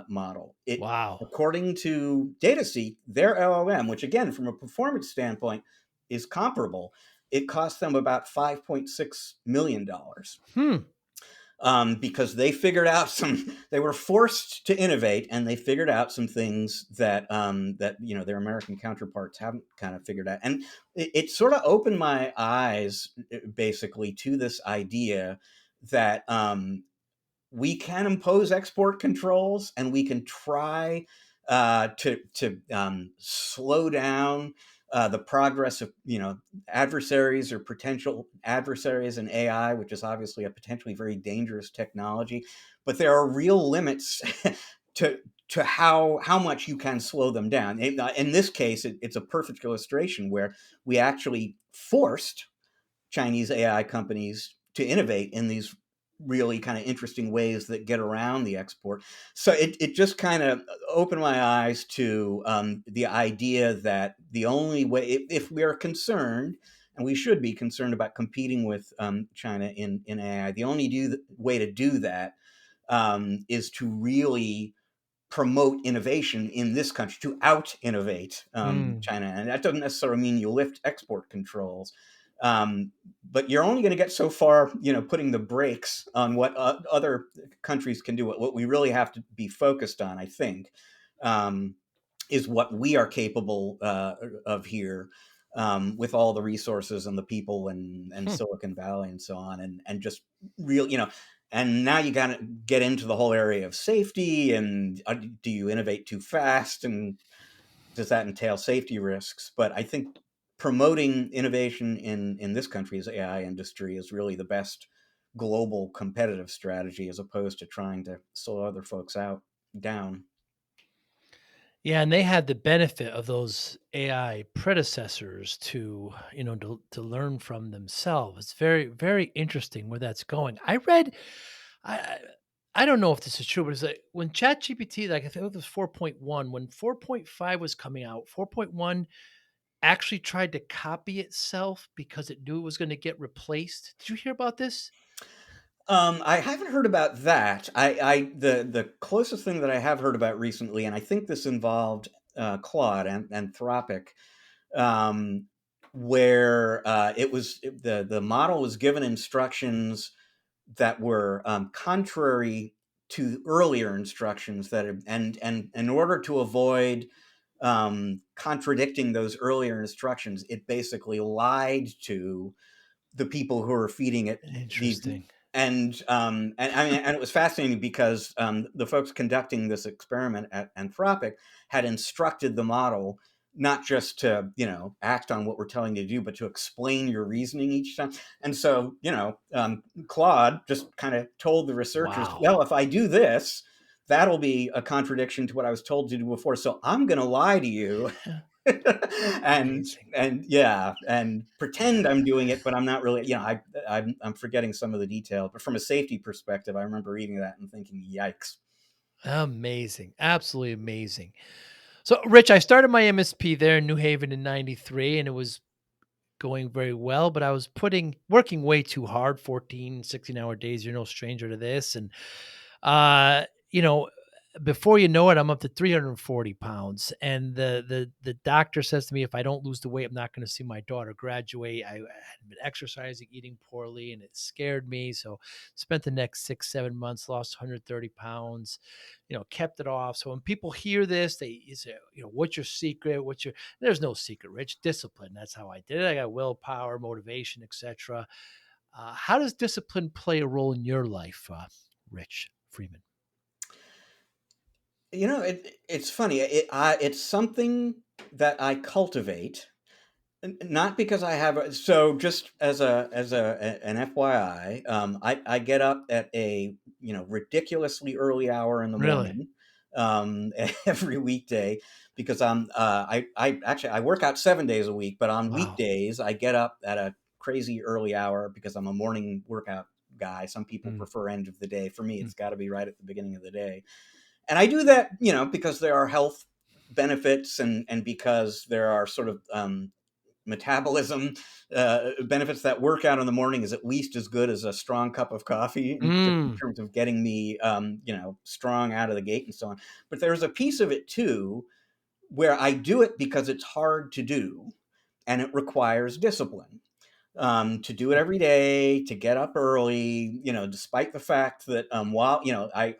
model. It Wow. According to DataSeek, their LLM, which again from a performance standpoint is comparable, it cost them about $5.6 million, Hmm. because they figured out they were forced to innovate, and they figured out some things that their American counterparts haven't kind of figured out, and it sort of opened my eyes basically to this idea that we can impose export controls, and we can try to slow down the progress of adversaries or potential adversaries in AI, which is obviously a potentially very dangerous technology. But there are real limits to how much you can slow them down. In this case, it's a perfect illustration where we actually forced Chinese AI companies to innovate in these really kind of interesting ways that get around the export. So it just kind of opened my eyes to the idea that the only way, if we are concerned, and we should be concerned about competing with China in AI, the only way to do that is to really promote innovation in this country, to out innovate China. And that doesn't necessarily mean you lift export controls. But you're only going to get so far, putting the brakes on what other countries can do. What we really have to be focused on, I think, is what we are capable of here, with all the resources and the people and Hmm. Silicon Valley and so on, and just real, and now you got to get into the whole area of safety, and do you innovate too fast, and does that entail safety risks? But I think promoting innovation in this country's AI industry is really the best global competitive strategy as opposed to trying to slow other folks down. Yeah, and they had the benefit of those AI predecessors to learn from themselves. It's very, very interesting where that's going. I read, I I I don't know if this is true, but it's like when ChatGPT, like I think it was 4.1, when 4.5 was coming out, 4.1 actually tried to copy itself because it knew it was going to get replaced. Did you hear about this? I haven't heard about that. The closest thing that I have heard about recently, and I think this involved Claude and Anthropic, um, where the model was given instructions that were contrary to earlier instructions and in order to avoid contradicting those earlier instructions, it basically lied to the people who are feeding it these. Interesting. And I mean, and it was fascinating because the folks conducting this experiment at Anthropic had instructed the model not just to act on what we're telling you to do, but to explain your reasoning each time. And so Claude just kind of told the researchers, Wow. well, if I do this, that'll be a contradiction to what I was told to do before, so I'm going to lie to you and Amazing. yeah, and pretend I'm doing it, but I'm not really. I'm forgetting some of the details, but from a safety perspective, I remember reading that and thinking, "Yikes!" Amazing. Absolutely amazing. So, Rich, I started my MSP there in New Haven in 93 and it was going very well, but I was working way too hard, 14, 16-hour days. You're no stranger to this. And, uh, you know, before you know it, I'm up to 340 pounds. And the doctor says to me, if I don't lose the weight, I'm not going to see my daughter graduate. I had been exercising, eating poorly, and it scared me. So spent the next 6, 7 months, lost 130 pounds, kept it off. So when people hear this, they say, what's your secret? There's no secret, Rich. Discipline. That's how I did it. I got willpower, motivation, etc. How does discipline play a role in your life, Rich Freeman? It's funny. It's something that I cultivate. Not because I have so just an FYI, I get up at a ridiculously early hour in the Really? morning every weekday because I actually I work out 7 days a week, but on Wow. weekdays I get up at a crazy early hour because I'm a morning workout guy. Some people Mm, prefer end of the day. For me, mm, it's got to be right at the beginning of the day, and I do that because there are health benefits and because there are sort of metabolism benefits. That workout in the morning is at least as good as a strong cup of coffee just in mm. terms of getting me strong out of the gate and so on. But there's a piece of it too where I do it because it's hard to do and it requires discipline to do it every day, to get up early, despite the fact that while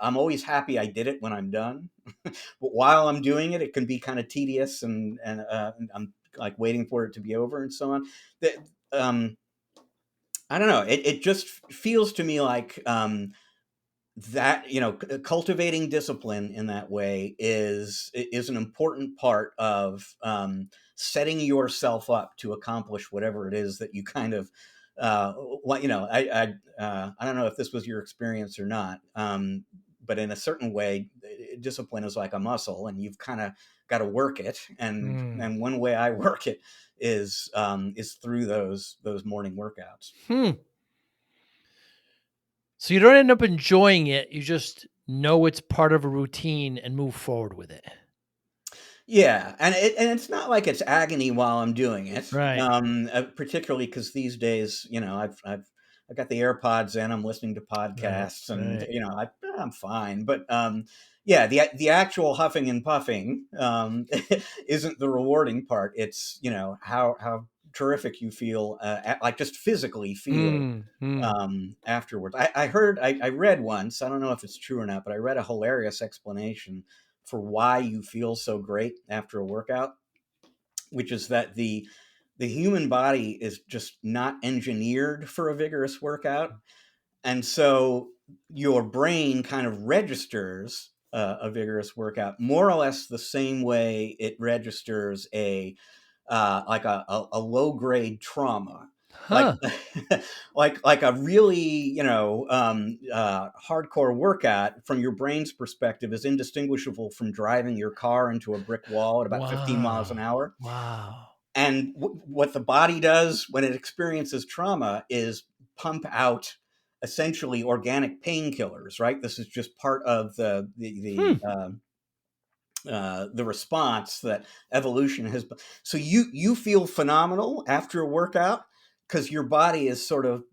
I'm always happy I did it when I'm done, but while I'm doing it, it can be kind of tedious and I'm like waiting for it to be over and so on. That I don't know. It just feels to me like that cultivating discipline in that way is an important part of setting yourself up to accomplish whatever it is that you kind of I don't know if this was your experience or not, but in a certain way discipline is like a muscle and you've kind of got to work it, Mm. and one way I work it is through those morning workouts. Hmm. So you don't end up enjoying it. You just know it's part of a routine and move forward with it. Yeah, and it's not like it's agony while I'm doing it, Right. particularly because these days, I've got the AirPods in, I'm listening to Right. podcasts, and Right. I'm fine. But yeah, the actual huffing and puffing isn't the rewarding part. It's how terrific you feel, like just physically feel Mm, mm. afterwards. I read once, I don't know if it's true or not, but I read a hilarious explanation for why you feel so great after a workout, which is that the human body is just not engineered for a vigorous workout, and so your brain kind of registers a vigorous workout more or less the same way it registers a like a low grade trauma. like Huh. like a really, hardcore workout from your brain's perspective is indistinguishable from driving your car into a brick wall at about 15 miles an Wow. hour. Wow. And what the body does when it experiences trauma is pump out essentially organic painkillers, right? This is just part of Hmm. the response that evolution has. So you feel phenomenal after a workout because your body is sort of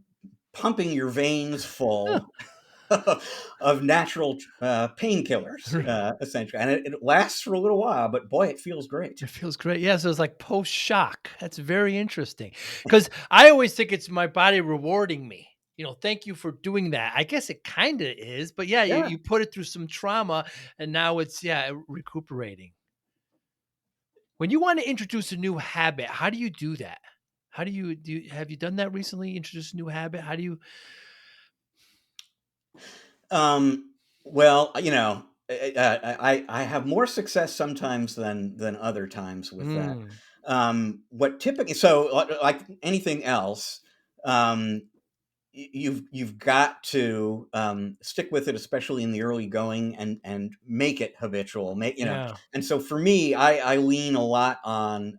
pumping your veins Huh. full of natural painkillers, essentially, and it lasts for a little while. But boy, it feels great. It feels great. Yeah, so it's like post shock. That's very interesting because I always think it's my body rewarding me. Thank you for doing that. I guess it kind of is, but yeah, you Yeah. you put it through some trauma, and now it's recuperating. When you want to introduce a new habit, how do you do that? How have you done that recently? Introduce a new habit? How do you? Um, well, I have more success sometimes than other times with that. Mm, What typically, so like anything else, um, you've got to stick with it, especially in the early going, and make it habitual. yeah. And so for me, I lean a lot on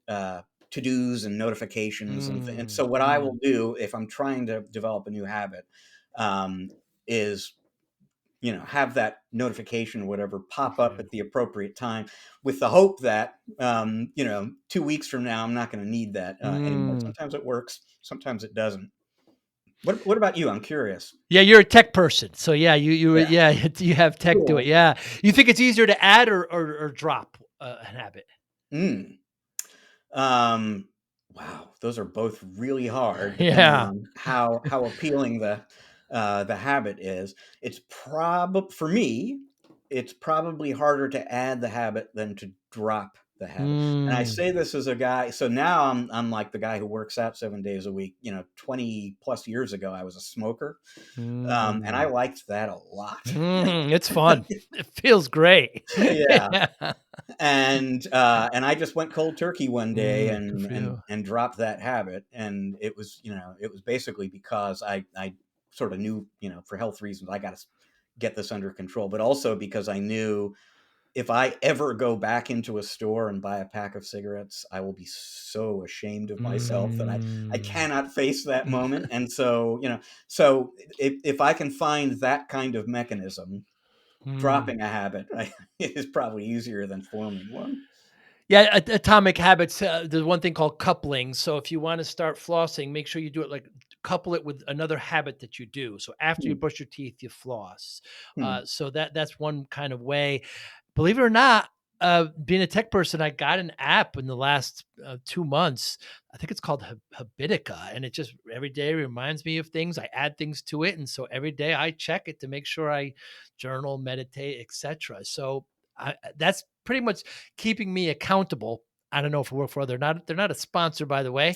uh, to dos and notifications, and Mm, so what I will mm, do if I'm trying to develop a new habit um, is have that notification or whatever pop up okay. at the appropriate time with the hope that 2 weeks from now I'm not going to need that anymore. Mm. Sometimes it works, sometimes it doesn't. What about you? I'm curious. Yeah, you're a tech person, so yeah, Yeah. you have tech do it. Cool. Yeah, you think it's easier to add or drop a habit? Mm. Um, wow, those are both really hard depending Yeah. on how appealing the habit is. It's for me, it's probably harder to add the habit than to drop the habit. And I Mm, say this as a guy, so now I'm like the guy who works out 7 days a week. 20 plus years ago, I was a smoker, and I mm, liked that a lot. it's fun. It feels great. Yeah. Yeah. And I just went cold turkey one day Good and for and you. and dropped that habit, and it was basically because I sort of knew, for health reasons I got to get this under control, but also because I knew if I ever go back into a store and buy a pack of cigarettes, I will be so ashamed of myself that I Mm, cannot face that moment. And so if I can find that kind of mechanism, mm. dropping a habit is probably easier than forming one. Yeah, Atomic Habits, there's one thing called coupling. So if you wanna start flossing, make sure you do it like couple it with another habit that you do. So after you Hmm, brush your teeth, you floss. hmm, So that's one kind of way. Believe it or not, being a tech person, I got an app in the last 2 months. I think it's called Habitica, and it just every day reminds me of things. I add things to it, and so every day I check it to make sure I journal, meditate, etc. So that's pretty much keeping me accountable. I don't know if it work for other. They're not a sponsor, by the way.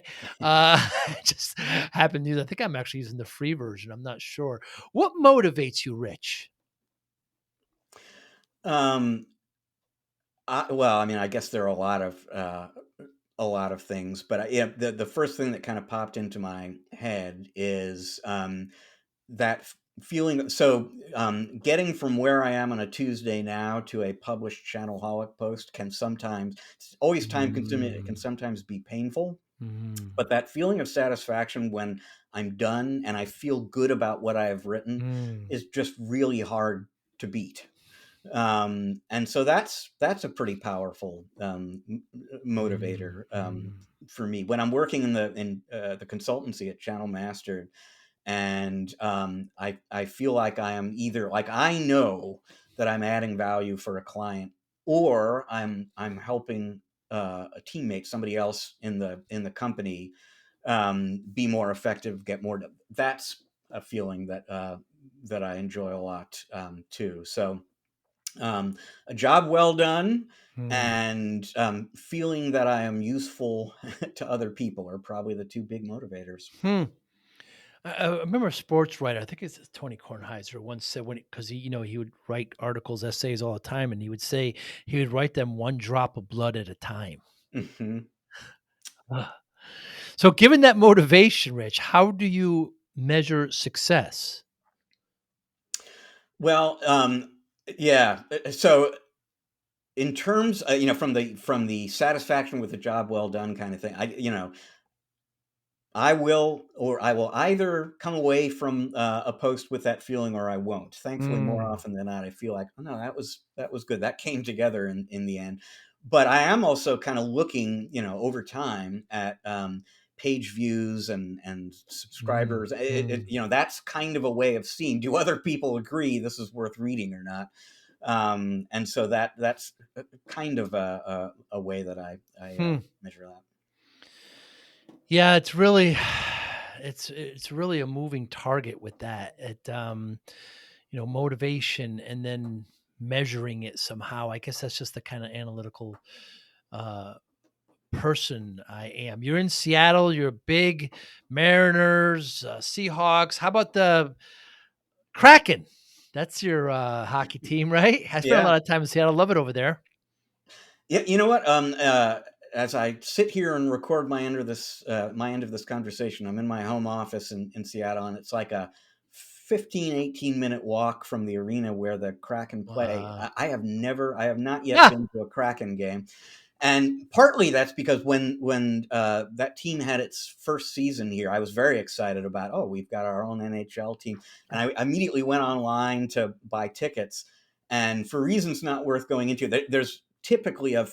Just happen to use. I think I'm actually using the free version. I'm not sure. What motivates you, Rich? um, well, I mean, I guess there are a lot of things, but yeah, the first thing that kind of popped into my head is that feeling. So, getting from where I am on a Tuesday now to a published Channelholic post can sometimes, it's always time consuming. It can Mm, sometimes be painful, mm, but that feeling of satisfaction when I'm done and I feel good about what I have written mm, is just really hard to beat. And so that's a pretty powerful mm, motivator mm, for me when I'm working in the consultancy at Channel Mastered, and I feel like I am either, like, I know that I'm adding value for a client, or I'm helping a teammate, somebody else in the company, be more effective, get more. That's a feeling that I enjoy a lot, too. So, a job well done mm. and feeling that I am useful to other people are probably the two big motivators. Hmm. I remember a sports writer. I think it's Tony Kornheiser once said when because he would write articles, essays all the time, and he would say he would write them one drop of blood at a time. Hmm. Ugh. So given that motivation, Rich, how do you measure success? Well, yeah. So in terms, from the satisfaction with the job well done kind of thing, I will either come away from a post with that feeling or I won't. Thankfully, more Mm, often than not, I feel like, oh no, that was good. That came together in the end. But I am also kind of looking, over time at page views and mm, subscribers. mm. That's kind of a way of seeing, do other people agree this is worth reading or not? And so that's kind of a way that I Hmm. measure that. Yeah, it's really it's really a moving target with that. Motivation and then measuring it somehow. I guess that's just the kind of analytical uh person I am. You're in Seattle, you're a big Mariners, Seahawks. How about the Kraken? That's your hockey team, right? I spent a Yeah. lot of time in Seattle. Love it over there. Yeah, you know what? As I sit here and record my end of this conversation, I'm in my home office in Seattle, and it's like a 18-minute walk from the arena where the Kraken play. Wow. I have not yet Yeah. been to a Kraken game, and partly that's because when that team had its first season here, I was very excited about. Oh, we've got our own NHL team, and I immediately went online to buy tickets. And for reasons not worth going into, there's typically at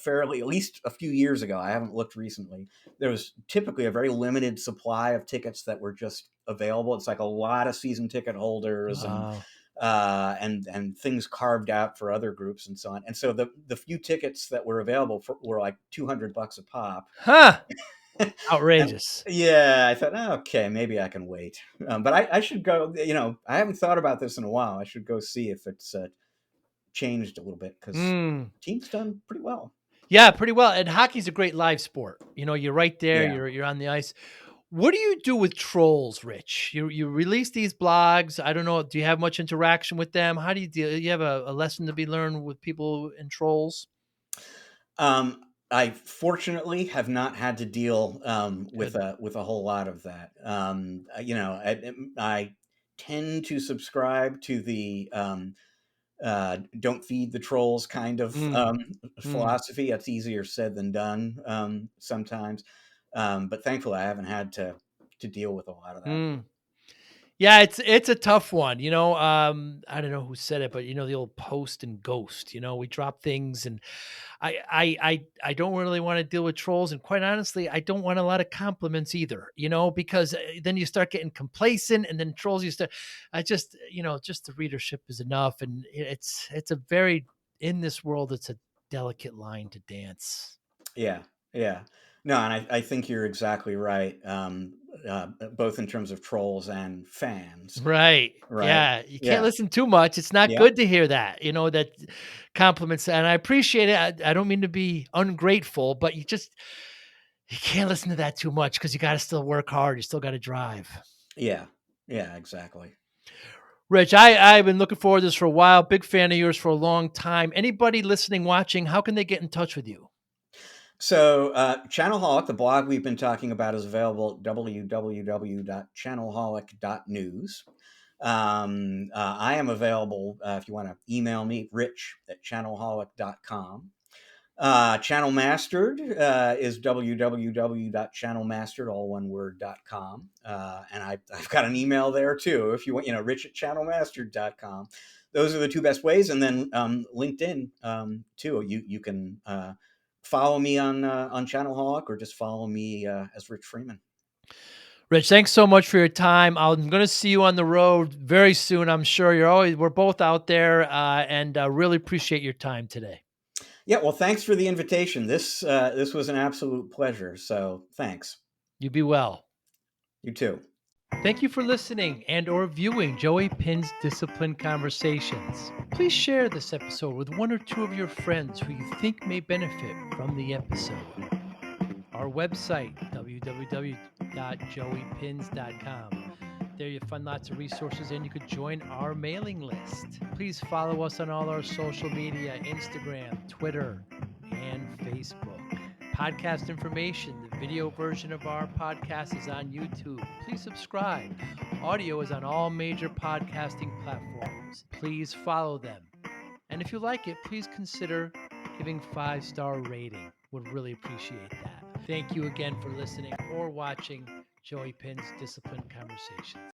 least a few years ago, I haven't looked recently, there was typically a very limited supply of tickets that were just available. It's like a lot of season ticket holders Wow. and things carved out for other groups and so on. And so the few tickets that were available were like $200 a pop. Huh. And Outrageous. yeah, I thought, oh, okay, maybe I can wait. But I should go. I haven't thought about this in a while. I should go see if it's changed a little bit because Mm. team's done pretty well. Yeah, pretty well. And hockey's a great live sport. You're right there. Yeah. You're on the ice. What do you do with trolls, Rich? You release these blogs. I don't know. Do you have much interaction with them? How do you deal? You have a lesson to be learned with people and trolls. Um, I fortunately have not had to deal Good. with a whole lot of that. I tend to subscribe to the don't feed the trolls kind of Mm, mm, philosophy. That's easier said than done sometimes, but thankfully I haven't had to deal with a lot of that. mm. Yeah, it's a tough one. I don't know who said it, but the old post and ghost. We drop things, and I don't really want to deal with trolls, and quite honestly, I don't want a lot of compliments either. Because then you start getting complacent, and then trolls you start. I just just the readership is enough, and it's a very in this world, it's a delicate line to dance. Yeah, yeah. No, and I think you're exactly right. Both in terms of trolls and fans, Right. right? Yeah. You can't Yeah, listen too much. It's not yeah, good to hear that, that compliments. And I appreciate it. I don't mean to be ungrateful, but you can't listen to that too much because you got to still work hard. You still got to drive. yeah, yeah. Exactly. Rich, I've been looking forward to this for a while. Big fan of yours for a long time. Anybody listening, watching, how can they get in touch with you? So, Channelholic, the blog we've been talking about, is available at www.channelholic.news. I am available if you want to email me, rich@channelholic.com. Channel Mastered is www.channelmastered, all one word.com. And I've got an email there too. If you want, rich@channelmastered.com. Those are the two best ways. And then LinkedIn too. You can follow me on Channelholic or just follow me as Rich Freeman. Rich, thanks so much for your time. I'm going to see you on the road very soon. I'm sure we're both out there and really appreciate your time today. Yeah, well, thanks for the invitation. This was an absolute pleasure. So thanks. You be well. You too. Thank you for listening and or viewing Joey Pin's Discipline Conversations. Please share this episode with one or two of your friends who you think may benefit from the episode. Our website, www.joeypins.com. There you find lots of resources and you could join our mailing list. Please follow us on all our social media, Instagram, Twitter, and Facebook. podcast information. The video version of our podcast is on YouTube. Please subscribe. Audio is on all major podcasting platforms. Please follow them. And if you like it, please consider giving 5-star rating. Would really appreciate that. Thank you again for listening or watching Joey Pinz Disciplined Conversations.